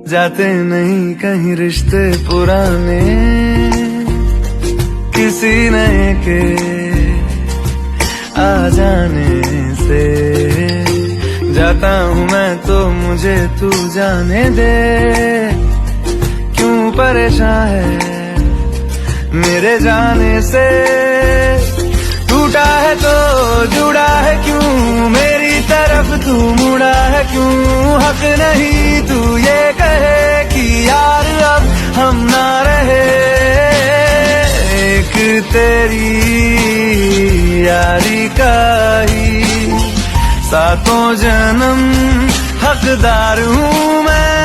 जाते नहीं कहीं रिश्ते पुराने किसी नए के आ जाने से। जाता हूँ मैं तो मुझे तू जाने दे, क्यों परेशान है मेरे जाने से। टूटा है तो जुड़ा है क्यों, मेरी तरफ तू मुड़ा है क्यों। हक नहीं तू ये कहे कि यार अब हम ना रहे। एक तेरी यारी का ही सातों जन्म हकदार हूँ मैं।